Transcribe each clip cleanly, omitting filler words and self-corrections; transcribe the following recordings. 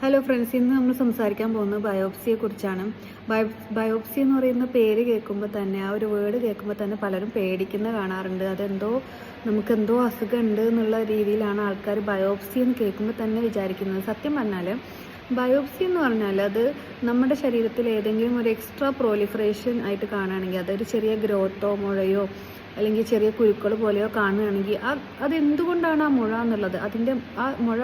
Hello friends, ഇന്ന് നമ്മൾ സംസാരിക്കാൻ പോകുന്നത് ബയോപ്സിയെ കുറിച്ചാണ്. ബയോപ്സി എന്ന് പറയുന്ന പേര് കേൾക്കുമ്പോൾ തന്നെ, ആ ഒരു വേർഡ് കേൾക്കുമ്പോൾ തന്നെ പലരും പേടിക്കുന്ന കാണാറുണ്ട്. നമുക്കെന്തോ അസുഖം ഉണ്ട് എന്നുള്ള രീതിയിലാണ് ആൾക്കാർ ബയോപ്സി എന്ന് കേൾക്കുമ്പോൾ തന്നെ വിചാരിക്കുന്നത്. സത്യം പറഞ്ഞാൽ ബയോപ്സി എന്ന് പറഞ്ഞാൽ അത് നമ്മുടെ ശരീരത്തിൽ ഏതെങ്കിലും ഒരു എക്സ്ട്രാ പ്രോലിഫറേഷൻ ആയിട്ട് കാണുകയാണെങ്കിൽ, അതൊരു ചെറിയ ഗ്രോത്തോ മുഴയോ അല്ലെങ്കിൽ ചെറിയ കുരുക്കൾ പോലെയോ കാണുകയാണെങ്കിൽ അതെന്തുകൊണ്ടാണ് ആ മുഴ എന്നുള്ളത്, അതിൻ്റെ ആ മുഴ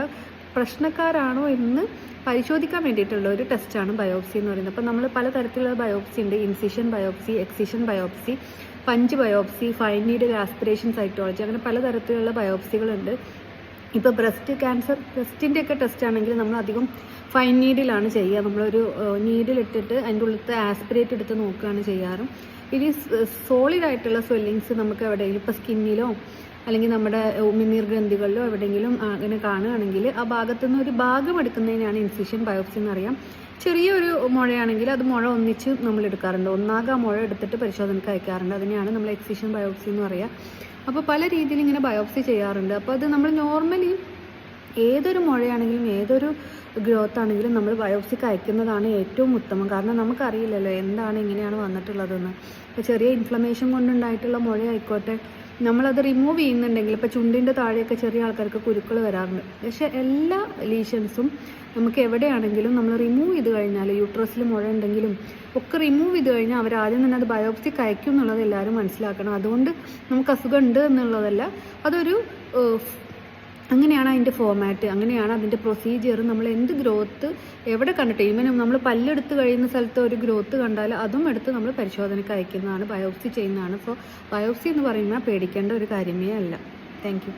പ്രശ്നക്കാരാണോ എന്ന് പരിശോധിക്കാൻ വേണ്ടിയിട്ടുള്ള ഒരു ടെസ്റ്റാണ് ബയോപ്സി എന്ന് പറയുന്നത്. അപ്പോൾ നമ്മൾ പലതരത്തിലുള്ള ബയോപ്സി ഉണ്ട്. Incision biopsy, excision biopsy, punch biopsy, fine needle aspiration cytology, അങ്ങനെ പലതരത്തിലുള്ള ബയോപ്സികളുണ്ട്. ഇപ്പോൾ ബ്രസ്റ്റിൻ്റെ ഒക്കെ ടെസ്റ്റ് ആണെങ്കിൽ നമ്മൾ അധികം ഫൈൻ നീഡിലാണ് ചെയ്യുക. നമ്മളൊരു നീഡിലിട്ടിട്ട് അതിൻ്റെ ഉള്ളിലത്തെ ആസ്പിറേറ്റ് എടുത്ത് നോക്കുകയാണ് ചെയ്യാറ്. ഇനി സോളിഡായിട്ടുള്ള സ്വെല്ലിങ്സ് നമുക്ക് എവിടെയെങ്കിലും ഇപ്പോൾ സ്കിന്നിലോ അല്ലെങ്കിൽ നമ്മുടെ ഉമിനീർ ഗ്രന്ഥികളിലോ എവിടെയെങ്കിലും അങ്ങനെ കാണുകയാണെങ്കിൽ ആ ഭാഗത്തുനിന്ന് ഒരു ഭാഗം എടുക്കുന്നതിനാണ് ഇൻസിഷൻ ബയോപ്സി എന്നറിയാം. ചെറിയൊരു മുഴയാണെങ്കിൽ അത് മുഴ ഒന്നിച്ച് നമ്മൾ എടുക്കാറുണ്ട്. ഒന്നാകെ ആ മുഴ എടുത്തിട്ട് പരിശോധനയ്ക്ക് അയക്കാറുണ്ട്. അതിനെയാണ് നമ്മൾ എക്സിഷൻ ബയോപ്സി എന്ന് പറയുക. അപ്പോൾ പല രീതിയിൽ ഇങ്ങനെ ബയോപ്സി ചെയ്യാറുണ്ട്. അപ്പോൾ അത് നമ്മൾ നോർമലി ഏതൊരു മുഴയാണെങ്കിലും ഏതൊരു ഗ്രോത്ത് ആണെങ്കിലും നമ്മൾ ബയോപ്സിക്ക് അയക്കുന്നതാണ് ഏറ്റവും ഉത്തമം. കാരണം നമുക്കറിയില്ലല്ലോ എന്താണ് ഇങ്ങനെയാണ് വന്നിട്ടുള്ളതെന്ന്. ഇപ്പോൾ ചെറിയ ഇൻഫ്ലമേഷൻ കൊണ്ടുണ്ടായിട്ടുള്ള മുഴ ആയിക്കോട്ടെ, നമ്മളത് റിമൂവ് ചെയ്യുന്നുണ്ടെങ്കിൽ, ഇപ്പോൾ ചുണ്ടിൻ്റെ താഴെയൊക്കെ ചെറിയ ആൾക്കാർക്ക് കുരുക്കൾ വരാറുണ്ട്. പക്ഷേ എല്ലാ ലീഷൻസും നമുക്ക് എവിടെയാണെങ്കിലും നമ്മൾ റിമൂവ് ചെയ്ത് കഴിഞ്ഞാൽ, യൂട്രസിൽ മുഴ ഉണ്ടെങ്കിലും ഒക്കെ റിമൂവ് ചെയ്ത് കഴിഞ്ഞാൽ അവർ ആദ്യം തന്നെ അത് ബയോപ്സിക്ക് അയക്കും എന്നുള്ളത് എല്ലാവരും മനസ്സിലാക്കണം. അതുകൊണ്ട് നമുക്ക് അസുഖം ഉണ്ട് എന്നുള്ളതല്ല, അതൊരു അങ്ങനെയാണ് അതിൻ്റെ ഫോമാറ്റ്, അങ്ങനെയാണ് അതിൻ്റെ പ്രൊസീജിയർ. നമ്മൾ എന്ത് ഗ്രോത്ത് എവിടെ കണ്ടിട്ട്, ഈവൻ നമ്മൾ പല്ലെടുത്ത് കഴിയുന്ന സ്ഥലത്ത് ഒരു ഗ്രോത്ത് കണ്ടാൽ അതും എടുത്ത് നമ്മൾ പരിശോധനയ്ക്ക് അയക്കുന്നതാണ്, ബയോപ്സി ചെയ്യുന്നതാണ്. സോ ബയോപ്സി എന്ന് പറയുന്നത് പേടിക്കേണ്ട ഒരു കാര്യമേ അല്ല. Thank you.